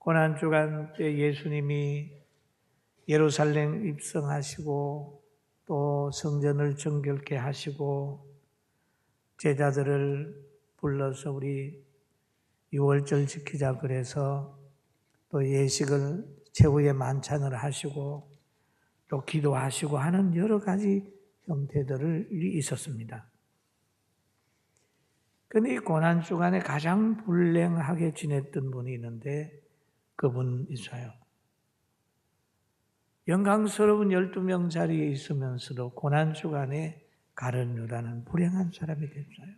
고난주간 때 예수님이 예루살렘 입성하시고 또 성전을 정결케 하시고 제자들을 불러서 우리 유월절 지키자 그래서 또 예식을 최후의 만찬을 하시고 또 기도하시고 하는 여러 가지 형태들이 있었습니다. 그런데 이 고난주간에 가장 불행하게 지냈던 분이 있는데 그분 있어요. 영광스러운 12명 자리에 있으면서도 고난주간에 가룟 유다는 불행한 사람이 됐어요.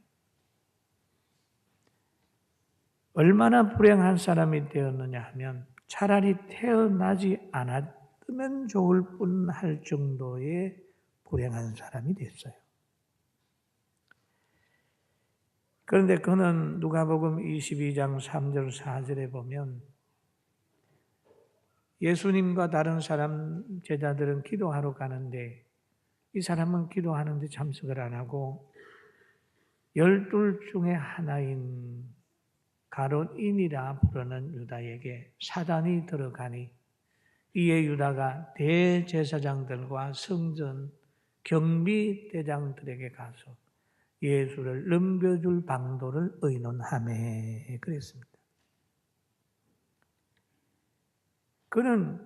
얼마나 불행한 사람이 되었느냐 하면 차라리 태어나지 않았으면 좋을 뻔할 정도의 불행한 사람이 됐어요. 그런데 그는 누가복음 22장 3절 4절에 보면 예수님과 다른 사람 제자들은 기도하러 가는데 이 사람은 기도하는데 참석을 안 하고 12 중에 하나인 가롯인이라 부르는 유다에게 사단이 들어가니 이에 유다가 대제사장들과 성전 경비대장들에게 가서 예수를 넘겨줄 방도를 의논하매 그랬습니다. 그는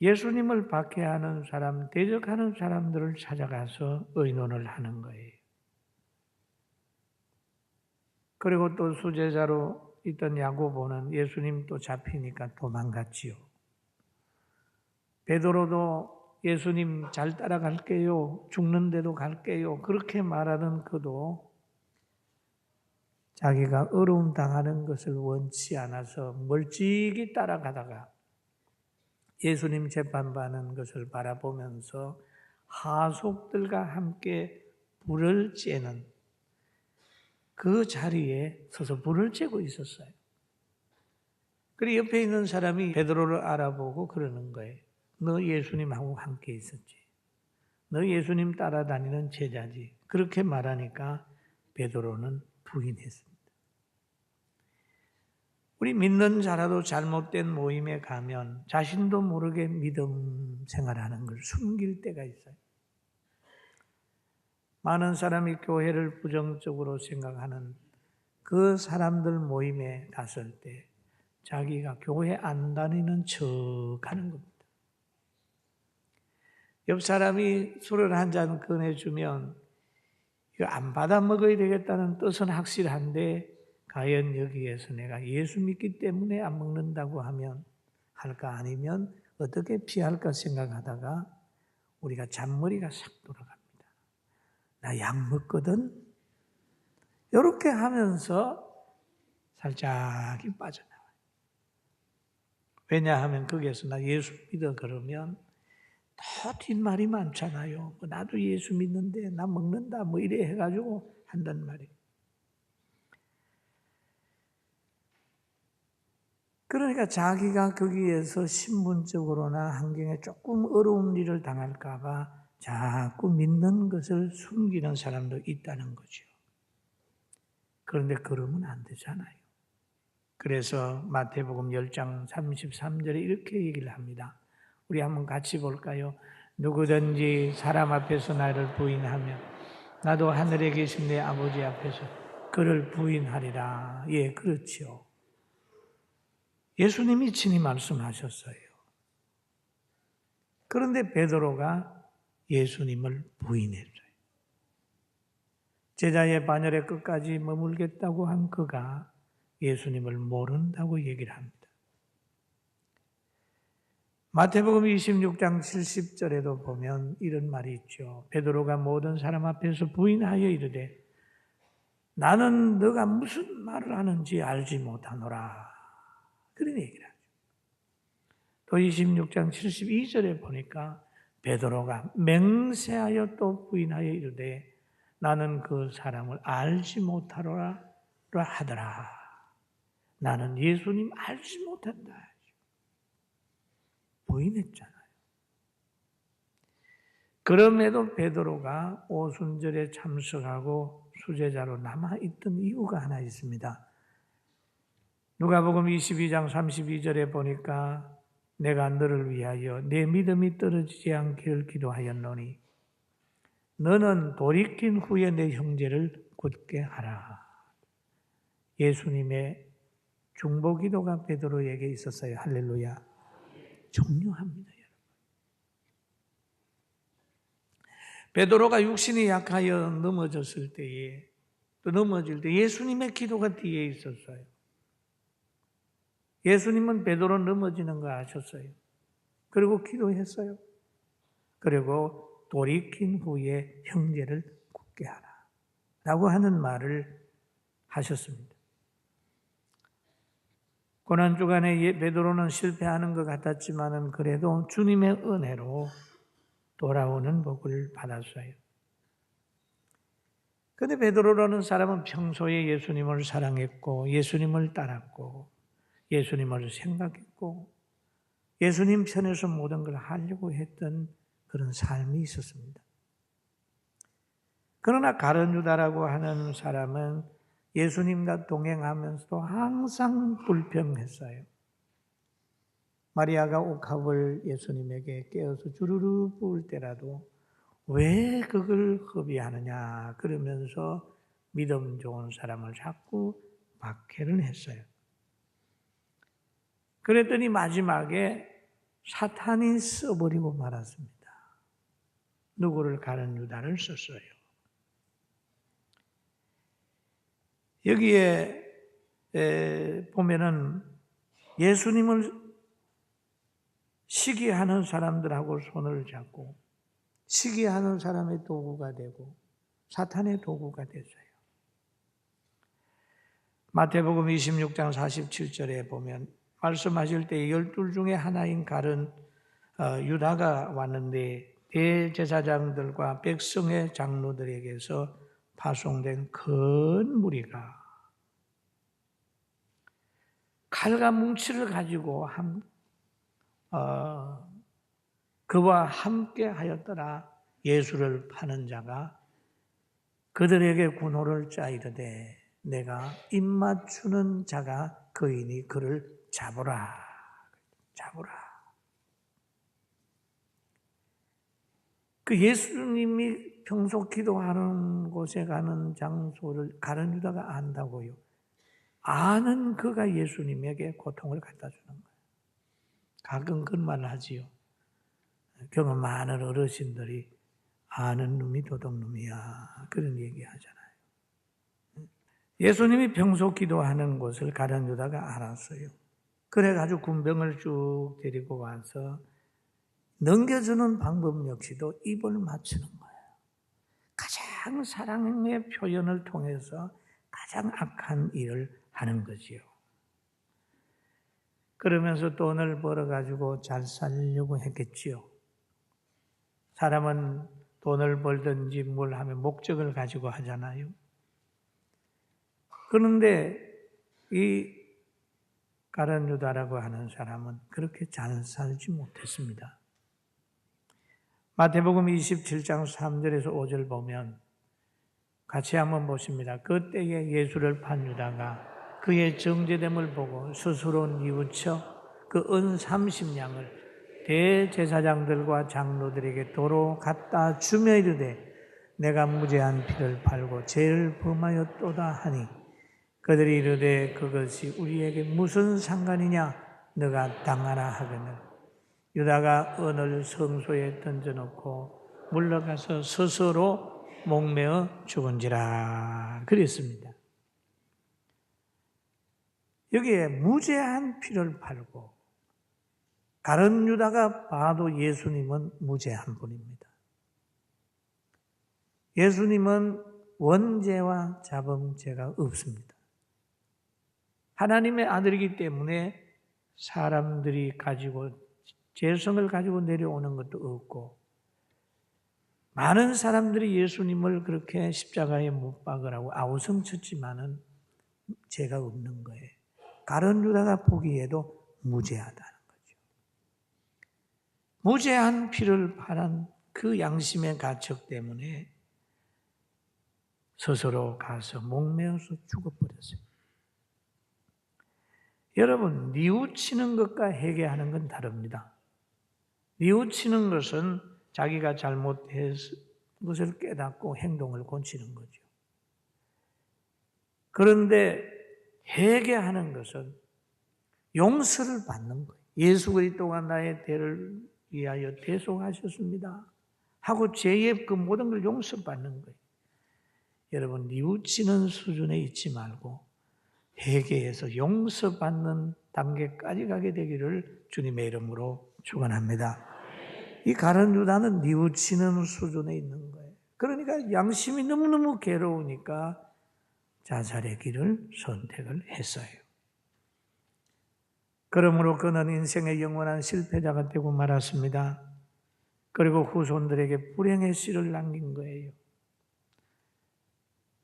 예수님을 박해하는 사람, 대적하는 사람들을 찾아가서 의논을 하는 거예요. 그리고 또 수제자로 있던 야고보는 예수님 또 잡히니까 도망갔지요. 베드로도 예수님 잘 따라갈게요. 죽는데도 갈게요. 그렇게 말하던 그도 자기가 어려움 당하는 것을 원치 않아서 멀찍이 따라가다가 예수님 재판받는 것을 바라보면서 하속들과 함께 불을 쬐는 그 자리에 서서 불을 쬐고 있었어요. 그리고 옆에 있는 사람이 베드로를 알아보고 그러는 거예요. 너 예수님하고 함께 있었지. 너 예수님 따라다니는 제자지. 그렇게 말하니까 베드로는 부인했습니다. 우리 믿는 자라도 잘못된 모임에 가면 자신도 모르게 믿음 생활하는 걸 숨길 때가 있어요. 많은 사람이 교회를 부정적으로 생각하는 그 사람들 모임에 갔을 때 자기가 교회 안 다니는 척 하는 겁니다. 옆 사람이 술을 한 잔 꺼내주면 이거 안 받아 먹어야 되겠다는 뜻은 확실한데 과연 여기에서 내가 예수 믿기 때문에 안 먹는다고 하면 할까 아니면 어떻게 피할까 생각하다가 우리가 잔머리가 싹 돌아갑니다. 나 약 먹거든? 이렇게 하면서 살짝이 빠져나와요. 왜냐하면 거기에서 나 예수 믿어 그러면 더 뒷말이 많잖아요. 나도 예수 믿는데 나 먹는다 뭐 이래 해가지고 한단 말이에요. 그러니까 자기가 거기에서 신분적으로나 환경에 조금 어려운 일을 당할까 봐 자꾸 믿는 것을 숨기는 사람도 있다는 거죠. 그런데 그러면 안 되잖아요. 그래서 마태복음 10장 33절에 이렇게 얘기를 합니다. 우리 한번 같이 볼까요? 누구든지 사람 앞에서 나를 부인하면 나도 하늘에 계신 내 아버지 앞에서 그를 부인하리라. 예, 그렇죠. 예수님이 친히 말씀하셨어요. 그런데 베드로가 예수님을 부인했어요. 제자의 반열에 끝까지 머물겠다고 한 그가 예수님을 모른다고 얘기를 합니다. 마태복음 26장 70절에도 보면 이런 말이 있죠. 베드로가 모든 사람 앞에서 부인하여 이르되 나는 너가 무슨 말을 하는지 알지 못하노라. 그런 얘기를 하죠. 또 26장 72절에 보니까 베드로가 맹세하여 또 부인하여 이르되 나는 그 사람을 알지 못하노라 하더라. 나는 예수님 알지 못한다. 부인했잖아요. 그럼에도 베드로가 오순절에 참석하고 수제자로 남아있던 이유가 하나 있습니다. 누가복음 22장 32절에 보니까 내가 너를 위하여 내 믿음이 떨어지지 않기를 기도하였노니 너는 돌이킨 후에 내 형제를 굳게 하라. 예수님의 중보기도가 베드로에게 있었어요. 할렐루야. 중요합니다. 베드로가 육신이 약하여 넘어졌을 때에 또 넘어질 때 예수님의 기도가 뒤에 있었어요. 예수님은 베드로 넘어지는 거 아셨어요. 그리고 기도했어요. 그리고 돌이킨 후에 형제를 굳게 하라 라고 하는 말을 하셨습니다. 고난주간에 베드로는 실패하는 것 같았지만 그래도 주님의 은혜로 돌아오는 복을 받았어요. 그런데 베드로라는 사람은 평소에 예수님을 사랑했고 예수님을 따랐고 예수님을 생각했고 예수님 편에서 모든 걸 하려고 했던 그런 삶이 있었습니다. 그러나 가룟 유다라고 하는 사람은 예수님과 동행하면서도 항상 불평했어요. 마리아가 옥합을 예수님에게 깨어서 주르르 부을 때라도 왜 그걸 허비하느냐 그러면서 믿음 좋은 사람을 자꾸 박해를 했어요. 그랬더니 마지막에 사탄이 써버리고 말았습니다. 누구를? 가룟 유다를 썼어요. 여기에 보면은 예수님을 시기하는 사람들하고 손을 잡고 시기하는 사람의 도구가 되고 사탄의 도구가 됐어요. 마태복음 26장 47절에 보면 말씀하실 때 12 중에 하나인 가룟 유다가 왔는데 대제사장들과 백성의 장로들에게서 파송된 큰 무리가 칼과 뭉치를 가지고 그와 함께 하였더라. 예수를 파는 자가 그들에게 군호를 짜이르되 내가 입맞추는 자가 그이니 그를 잡으라. 그 예수님이 평소 기도하는 곳에 가는 장소를 가룟 유다가 안다고요. 아는 그가 예수님에게 고통을 갖다 주는 거예요. 가끔 그런 말을 하지요. 경험 많은 어르신들이 아는 놈이 도둑놈이야. 그런 얘기 하잖아요. 예수님이 평소 기도하는 곳을 가룟 유다가 알았어요. 그래가지고 군병을 쭉 데리고 와서 넘겨주는 방법 역시도 입을 맞추는 거예요. 가장 사랑의 표현을 통해서 가장 악한 일을 하는 거지요. 그러면서 돈을 벌어가지고 잘 살려고 했겠지요. 사람은 돈을 벌든지 뭘 하면 목적을 가지고 하잖아요. 그런데 이 가룟 유다라고 하는 사람은 그렇게 잘 살지 못했습니다. 마태복음 27장 3절에서 5절 보면 같이 한번 보십니다. 그때에 예수를 판 유다가 그의 정죄됨을 보고 스스로 뉘우쳐 그 은 30냥을 대제사장들과 장로들에게 도로 갖다 주며 이르되 내가 무죄한 피를 팔고 죄를 범하였도다 하니 그들이 이르되 그것이 우리에게 무슨 상관이냐 너가 당하라 하거늘 유다가 은을 성소에 던져놓고 물러가서 스스로 목매어 죽은지라 그랬습니다. 여기에 무죄한 피를 팔고 가룟 유다가 봐도 예수님은 무죄한 분입니다. 예수님은 원죄와 자범죄가 없습니다. 하나님의 아들이기 때문에 사람들이 가지고 죄성을 가지고 내려오는 것도 없고 많은 사람들이 예수님을 그렇게 십자가에 못 박으라고 아우성쳤지만은 죄가 없는 거예요. 가룟 유다가 보기에도 무죄하다는 거죠. 무죄한 피를 팔은 그 양심의 가책 때문에 스스로 가서 목매어서 죽어버렸어요. 여러분, 뉘우치는 것과 회개하는 건 다릅니다. 뉘우치는 것은 자기가 잘못한 것을 깨닫고 행동을 고치는 거죠. 그런데 회개하는 것은 용서를 받는 거예요. 예수 그리스도가 나의 죄를 위하여 대속하셨습니다 하고 죄의 그 모든 걸 용서받는 거예요. 여러분, 뉘우치는 수준에 있지 말고 회개해서 용서받는 단계까지 가게 되기를 주님의 이름으로 축원합니다. 이 가룟 유다는 뉘우치는 수준에 있는 거예요. 그러니까 양심이 너무너무 괴로우니까 자살의 길을 선택을 했어요. 그러므로 그는 인생의 영원한 실패자가 되고 말았습니다. 그리고 후손들에게 불행의 씨를 남긴 거예요.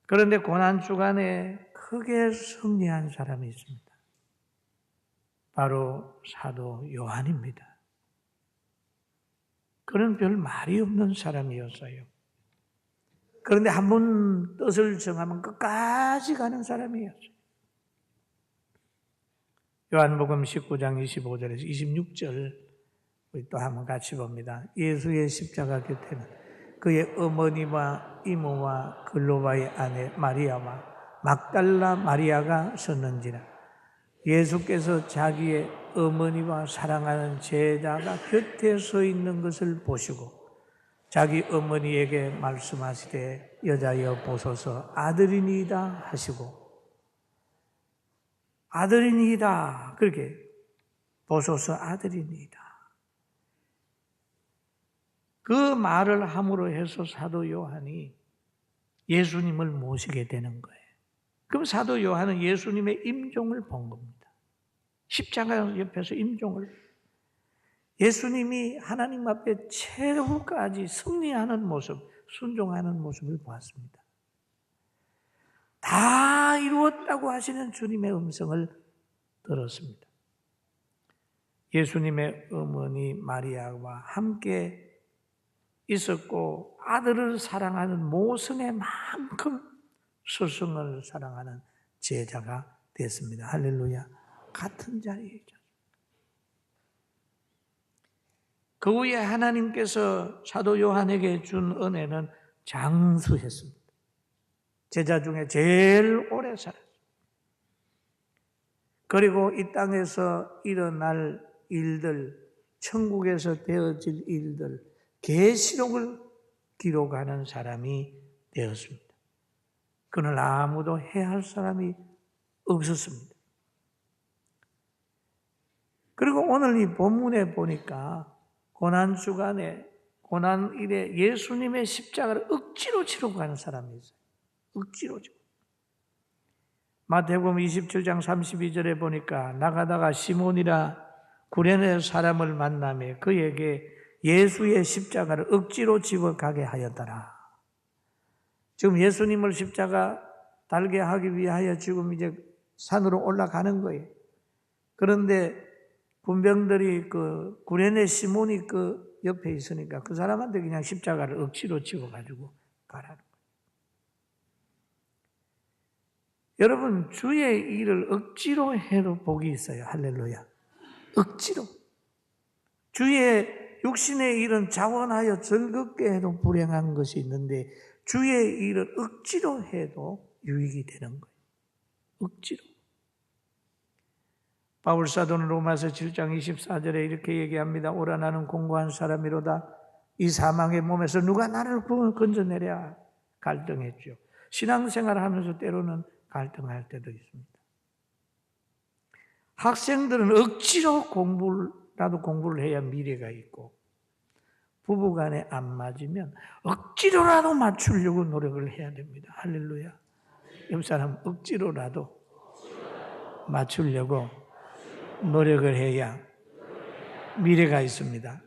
그런데 고난주간에 크게 승리한 사람이 있습니다. 바로 사도 요한입니다. 그는 별 말이 없는 사람이었어요. 그런데 한 번 뜻을 정하면 끝까지 가는 사람이었어요. 요한복음 19장 25절에서 26절 우리 또 한번 같이 봅니다. 예수의 십자가 곁에는 그의 어머니와 이모와 글로바의 아내 마리아와 막달라 마리아가 섰는지라. 예수께서 자기의 어머니와 사랑하는 제자가 곁에 서 있는 것을 보시고 자기 어머니에게 말씀하시되 여자여 보소서 아들이니이다 하시고 아들이니이다 그렇게 보소서 아들이니이다. 그 말을 함으로 해서 사도 요한이 예수님을 모시게 되는 거예요. 그럼 사도 요한은 예수님의 임종을 본 겁니다. 십자가 옆에서 임종을 예수님이 하나님 앞에 최후까지 승리하는 모습, 순종하는 모습을 보았습니다. 다 이루었다고 하시는 주님의 음성을 들었습니다. 예수님의 어머니 마리아와 함께 있었고 아들을 사랑하는 모성의 만큼 스승을 사랑하는 제자가 됐습니다. 할렐루야. 같은 자리이죠. 그 후에 하나님께서 사도 요한에게 준 은혜는 장수했습니다. 제자 중에 제일 오래 살았습니다. 그리고 이 땅에서 일어날 일들, 천국에서 되어질 일들, 계시록을 기록하는 사람이 되었습니다. 그는 아무도 해할 사람이 없었습니다. 그리고 오늘 이 본문에 보니까 고난주간에 고난일에 예수님의 십자가를 억지로 치러 가는 사람이 있어요. 억지로 치고. 마태복음 27장 32절에 보니까 나가다가 시몬이라 구레네 사람을 만나며 그에게 예수의 십자가를 억지로 지고 가게 하였더라. 지금 예수님을 십자가 달게 하기 위하여 지금 이제 산으로 올라가는 거예요. 그런데 군병들이 그 구레네 시몬이 그 옆에 있으니까 그 사람한테 그냥 십자가를 억지로 지고 가지고 가라는 거예요. 여러분, 주의 일을 억지로 해도 복이 있어요. 할렐루야. 억지로. 주의 육신의 일은 자원하여 즐겁게 해도 불행한 것이 있는데 주의 일을 억지로 해도 유익이 되는 거예요. 억지로. 바울사도는 로마서 7장 24절에 이렇게 얘기합니다. 오라 나는 공고한 사람이로다. 이 사망의 몸에서 누가 나를 건져내랴 갈등했죠. 신앙생활을 하면서 때로는 갈등할 때도 있습니다. 학생들은 억지로 공부를 해야 미래가 있고 부부간에 안 맞으면 억지로라도 맞추려고 노력을 해야 됩니다. 할렐루야. 옆 사람 억지로라도 맞추려고 노력을 해야 미래가 있습니다.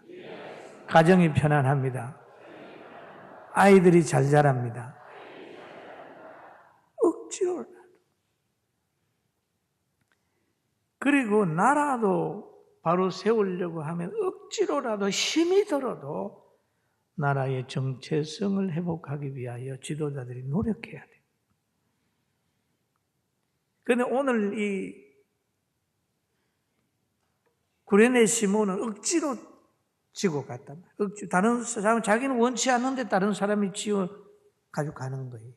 가정이 편안합니다. 아이들이 잘 자랍니다. 억지로라도. 그리고 나라도 바로 세우려고 하면 억지로라도 힘이 들어도 나라의 정체성을 회복하기 위하여 지도자들이 노력해야 돼요. 그런데 오늘 이 구레네 시몬은 억지로 지고 갔단 말이에요. 억지로. 다른 사람은 자기는 원치 않는데 다른 사람이 지어 가지고 가는 거예요.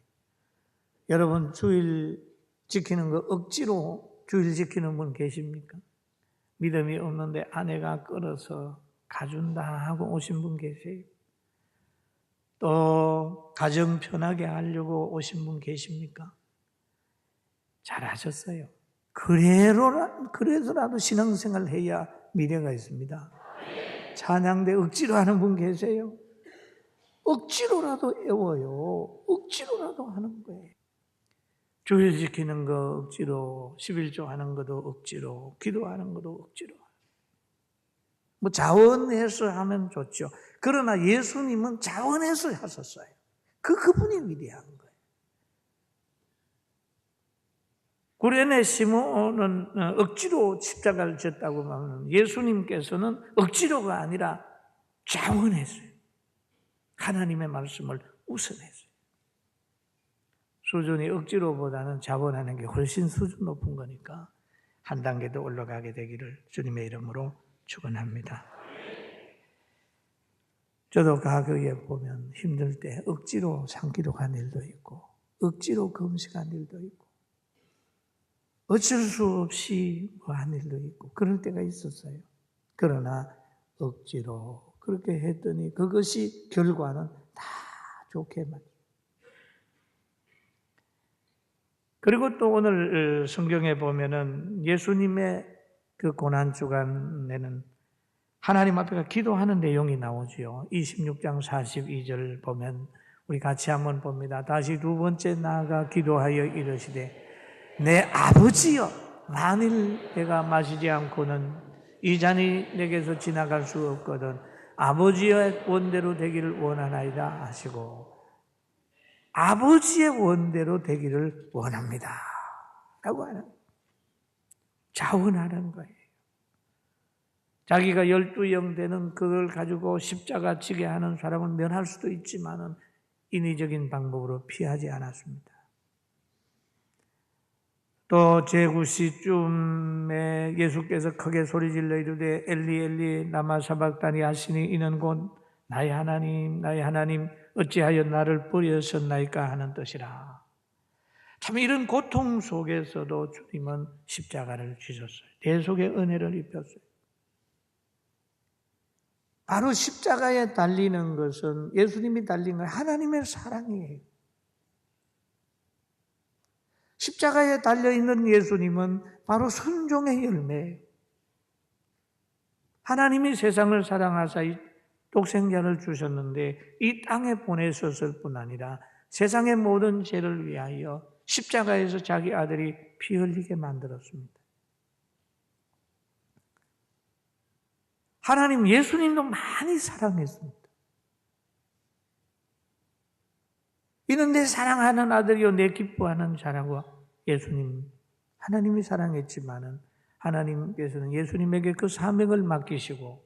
여러분 주일 지키는 거 억지로 주일 지키는 분 계십니까? 믿음이 없는데 아내가 끌어서 가준다 하고 오신 분 계세요? 또 가정 편하게 하려고 오신 분 계십니까? 잘하셨어요. 그래서라도 신앙생활을 해야 미래가 있습니다. 찬양대 억지로 하는 분 계세요? 억지로라도 애워요. 억지로라도 하는 거예요. 주일 지키는 거 억지로, 11조 하는 것도 억지로, 기도하는 것도 억지로. 뭐 자원해서 하면 좋죠. 그러나 예수님은 자원해서 하셨어요. 그분이 위대한 거예요. 구레네 시몬은 억지로 십자가를 졌다고 하면 예수님께서는 억지로가 아니라 자원했어요. 하나님의 말씀을 우선했어요. 수준이 억지로보다는 자원하는 게 훨씬 수준 높은 거니까 한 단계 더 올라가게 되기를 주님의 이름으로 축원합니다. 저도 과거에 보면 힘들 때 억지로 산기도 간 일도 있고 억지로 금식한 일도 있고 어쩔 수 없이 한 일도 있고 그럴 때가 있었어요. 그러나 억지로 그렇게 했더니 그것이 결과는 다 좋게 맞죠. 그리고 또 오늘 성경에 보면은 예수님의 그 고난주간에는 하나님 앞에 기도하는 내용이 나오지요. 26장 42절 보면 우리 같이 한번 봅니다. 다시 두 번째 나아가 기도하여 이르시되 내 아버지여 만일 내가 마시지 않고는 이 잔이 내게서 지나갈 수 없거든 아버지의 원대로 되기를 원하나이다 하시고 아버지의 원대로 되기를 원합니다 라고 하는 자원하는 거예요. 자기가 12영 되는 그걸 가지고 십자가 지게 하는 사람을 면할 수도 있지만은 인위적인 방법으로 피하지 않았습니다. 또 제9시쯤에 예수께서 크게 소리질러 이르되 엘리 엘리 라마 사박다니 하시니 이는 곧 나의 하나님 나의 하나님 어찌하여 나를 버리셨나이까 하는 뜻이라. 참 이런 고통 속에서도 주님은 십자가를 지셨어요. 대속의 은혜를 입혔어요. 바로 십자가에 달리는 것은 예수님이 달린 건 하나님의 사랑이에요. 십자가에 달려있는 예수님은 바로 순종의 열매예요. 하나님이 세상을 사랑하사 독생자를 주셨는데 이 땅에 보내셨을 뿐 아니라 세상의 모든 죄를 위하여 십자가에서 자기 아들이 피 흘리게 만들었습니다. 하나님 예수님도 많이 사랑했습니다. 이는 내 사랑하는 아들이요 내 기뻐하는 자라고 예수님 하나님이 사랑했지만은 하나님께서는 예수님에게 그 사명을 맡기시고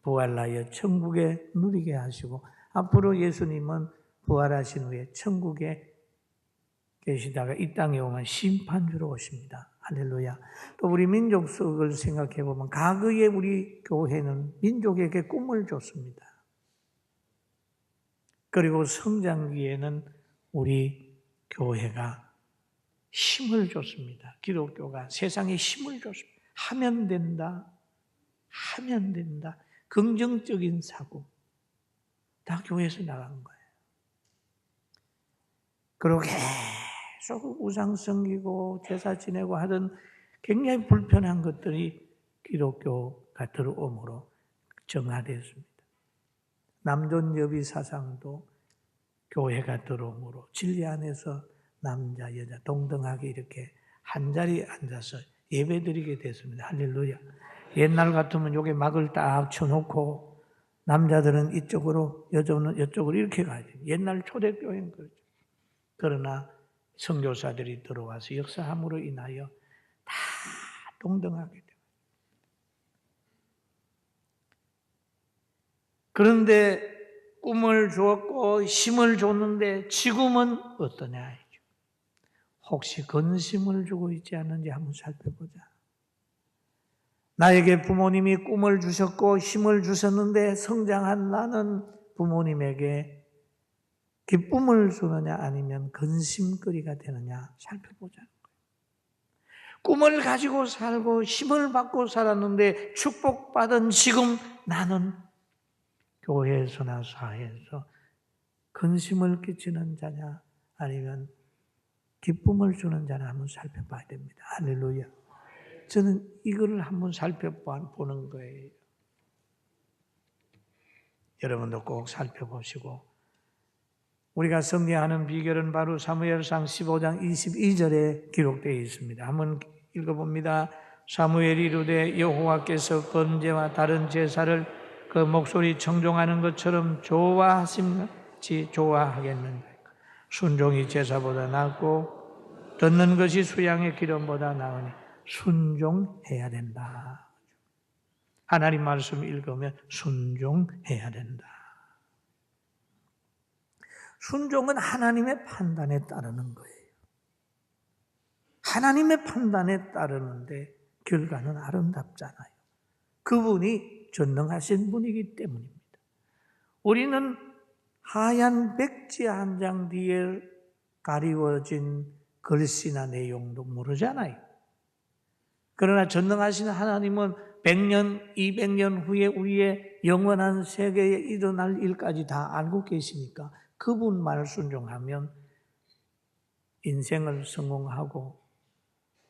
부활하여 천국에 누리게 하시고 앞으로 예수님은 부활하신 후에 천국에 계시다가 이 땅에 오면 심판주로 오십니다. 할렐루야. 또 우리 민족 속을 생각해 보면 과거에 우리 교회는 민족에게 꿈을 줬습니다. 그리고 성장기에는 우리 교회가 힘을 줬습니다. 기독교가 세상에 힘을 줬습니다. 하면 된다. 하면 된다. 긍정적인 사고. 다 교회에서 나간 거예요. 그리고 계속 우상 섬기고 제사 지내고 하던 굉장히 불편한 것들이 기독교가 들어옴으로 정화되었습니다. 남존여비 사상도 교회가 들어옴으로 진리 안에서 남자, 여자 동등하게 이렇게 한 자리에 앉아서 예배드리게 됐습니다. 할렐루야. 옛날 같으면 여기 막을 딱 쳐놓고 남자들은 이쪽으로 여자는 이쪽으로 이렇게 가야지. 옛날 초대교회는 그렇죠. 그러나 선교사들이 들어와서 역사함으로 인하여 다 동등하게 됩니다. 그런데 꿈을 주었고 힘을 줬는데 지금은 어떠냐? 혹시 근심을 주고 있지 않는지 한번 살펴보자. 나에게 부모님이 꿈을 주셨고 힘을 주셨는데 성장한 나는 부모님에게 기쁨을 주느냐 아니면 근심거리가 되느냐 살펴보자는 거예요. 꿈을 가지고 살고 힘을 받고 살았는데 축복받은 지금 나는 교회에서나 사회에서 근심을 끼치는 자냐 아니면 기쁨을 주는 자냐 한번 살펴봐야 됩니다. 할렐루야. 저는 이거를 한번 살펴보는 거예요. 여러분도 꼭 살펴보시고, 우리가 승리하는 비결은 바로 사무엘상 15장 22절에 기록되어 있습니다. 한번 읽어봅니다. 사무엘이 이르되 여호와께서 번제와 다른 제사를 그 목소리 청종하는 것처럼 좋아하심같이 좋아하겠는가. 순종이 제사보다 낫고 듣는 것이 수양의 기름보다 나으니 순종해야 된다. 하나님 말씀 읽으면 순종해야 된다. 순종은 하나님의 판단에 따르는 거예요. 하나님의 판단에 따르는데 결과는 아름답잖아요. 그분이 전능하신 분이기 때문입니다. 우리는 하얀 백지 한 장 뒤에 가리워진 글씨나 내용도 모르잖아요. 그러나 전능하신 하나님은 100년, 200년 후에 우리의 영원한 세계에 일어날 일까지 다 알고 계시니까 그분 말 순종하면 인생을 성공하고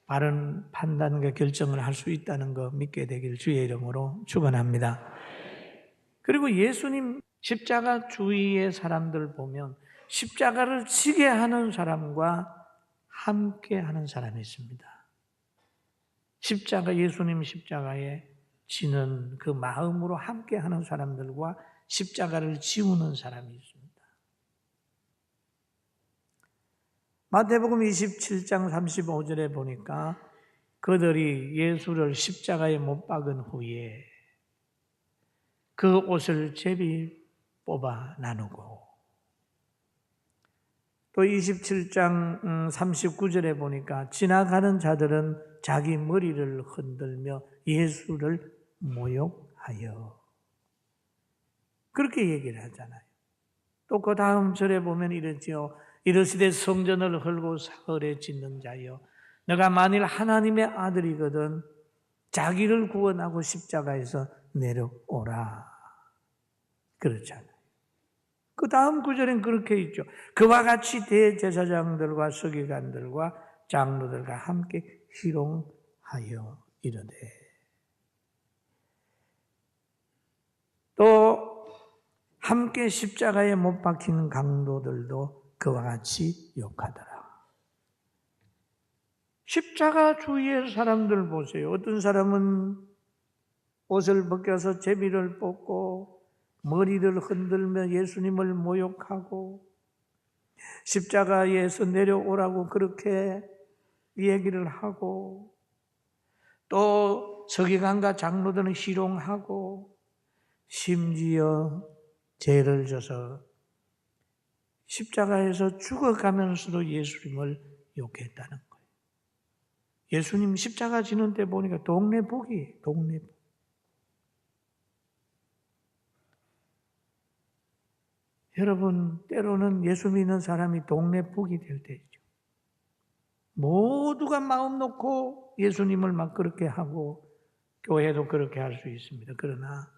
바른 판단과 결정을 할 수 있다는 거 믿게 되길 주의 이름으로 축원합니다. 그리고 예수님 십자가 주위의 사람들 보면 십자가를 지게 하는 사람과 함께 하는 사람이 있습니다. 예수님 십자가에 지는 그 마음으로 함께 하는 사람들과 십자가를 지우는 사람이 있습니다. 마태복음 27장 35절에 보니까 그들이 예수를 십자가에 못 박은 후에 그 옷을 제비 뽑아 나누고, 또 27장 39절에 보니까 지나가는 자들은 자기 머리를 흔들며 예수를 모욕하여, 그렇게 얘기를 하잖아요. 또 그 다음 절에 보면 이러지요. 이르시되 성전을 헐고 사흘에 짓는 자여, 너가 만일 하나님의 아들이거든 자기를 구원하고 십자가에서 내려오라. 그렇잖아요. 그 다음 구절엔 그렇게 있죠. 그와 같이 대제사장들과 서기관들과 장로들과 함께 희롱하여 이르되, 또 함께 십자가에 못 박힌 강도들도 그와 같이 욕하더라. 십자가 주위의 사람들 보세요. 어떤 사람은 옷을 벗겨서 제비를 뽑고 머리를 흔들며 예수님을 모욕하고 십자가에서 내려오라고 그렇게 얘기를 하고, 또 서기관과 장로들은 희롱하고 심지어 죄를 져서 십자가에서 죽어가면서도 예수님을 욕했다는 거예요. 예수님 십자가 지는 때 보니까 동네 복이에요. 동네 복. 여러분, 때로는 예수 믿는 사람이 동네 복이 될 때 있죠. 모두가 마음 놓고 예수님을 막 그렇게 하고 교회도 그렇게 할 수 있습니다. 그러나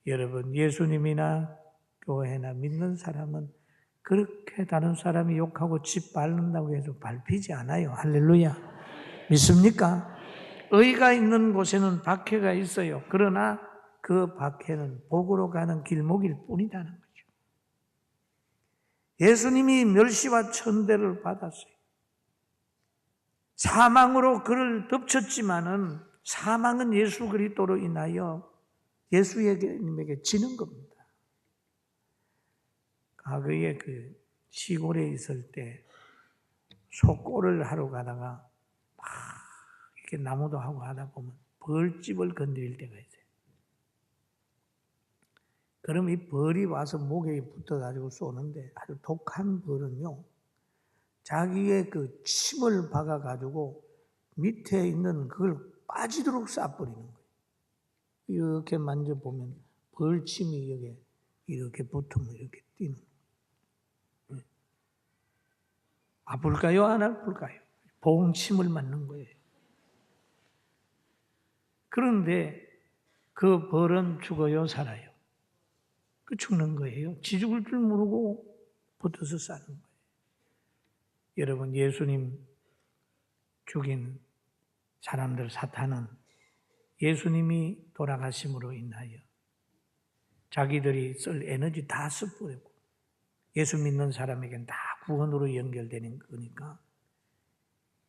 여러분, 예수님이나 교회나 믿는 사람은 그렇게 다른 사람이 욕하고 집 밟는다고 해서 밟히지 않아요. 할렐루야. 믿습니까? 의가 있는 곳에는 박해가 있어요. 그러나 그 박해는 복으로 가는 길목일 뿐이라는 거죠. 예수님이 멸시와 천대를 받았어요. 사망으로 그를 덮쳤지만은 사망은 예수 그리스도로 인하여 예수님에게 지는 겁니다. 과거에 그 시골에 있을 때 소골을 하러 가다가 막 이렇게 나무도 하고 하다 보면 벌집을 건드릴 때가 있어요. 그럼 이 벌이 와서 목에 붙어가지고 쏘는데 아주 독한 벌은요, 자기의 그 침을 박아가지고 밑에 있는 그걸 빠지도록 쏴버리는 거예요. 이렇게 만져보면 벌침이 여기에 이렇게 붙으면 이렇게 뛰는 거예요. 아플까요? 안 아플까요? 봉침을 맞는 거예요. 그런데 그 벌은 죽어요, 살아요? 죽는 거예요. 지 죽을 줄 모르고 붙어서 싸는 거예요. 여러분, 예수님 죽인 사람들, 사탄은 예수님이 돌아가심으로 인하여 자기들이 쓸 에너지 다 써버리고 예수 믿는 사람에게는 다 구원으로 연결되는 거니까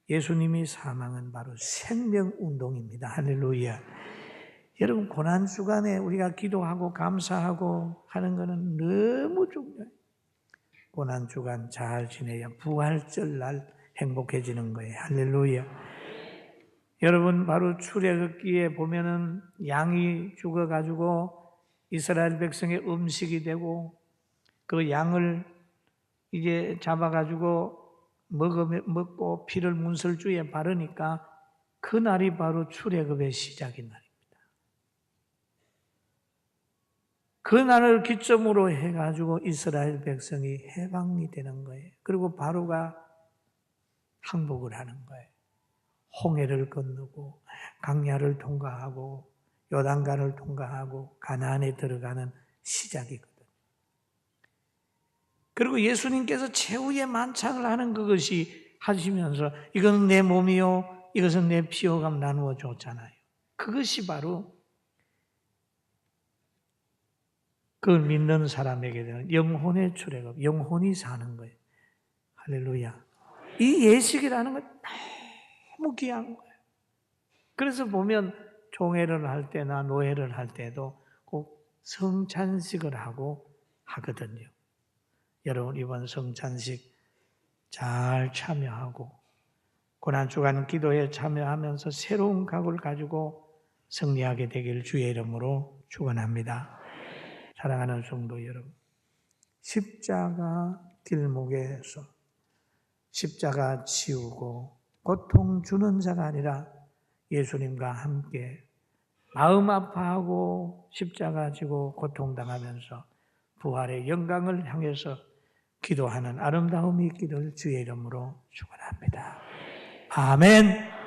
예수님이 사망은 바로 생명운동입니다. 할렐루야. 여러분, 고난주간에 우리가 기도하고 감사하고 하는 것은 너무 중요해요. 고난주간 잘 지내야 부활절날 행복해지는 거예요. 할렐루야. 여러분, 바로 출애굽기에 보면은 양이 죽어가지고 이스라엘 백성의 음식이 되고 그 양을 이제 잡아가지고 먹고 피를 문설주에 바르니까 그날이 바로 출애굽의 시작인 날입니다. 그날을 기점으로 해가지고 이스라엘 백성이 해방이 되는 거예요. 그리고 바로가 항복을 하는 거예요. 홍해를 건너고 강야를 통과하고 요단강을 통과하고 가나안에 들어가는 시작이거든요. 그리고 예수님께서 최후의 만찬을 하는 그것이 하시면서 이것은 내 몸이요 이것은 내 피요 하고 나누어 줬잖아요. 그것이 바로 그걸 믿는 사람에게 되는 영혼의 출애굽, 영혼이 사는 거예요. 할렐루야. 이 예식이라는 건 너무 귀한 거예요. 그래서 보면 종회를 할 때나 노회를 할 때도 꼭 성찬식을 하고 하거든요. 여러분, 이번 성찬식 잘 참여하고 고난주간 기도에 참여하면서 새로운 각오를 가지고 승리하게 되길 주의 이름으로 축원합니다. 사랑하는 성도 여러분, 십자가 길목에서 십자가 지우고 고통 주는 자가 아니라 예수님과 함께 마음 아파하고 십자가 지고 고통당하면서 부활의 영광을 향해서 기도하는 아름다움이 있기를 주의 이름으로 축원합니다. 아멘.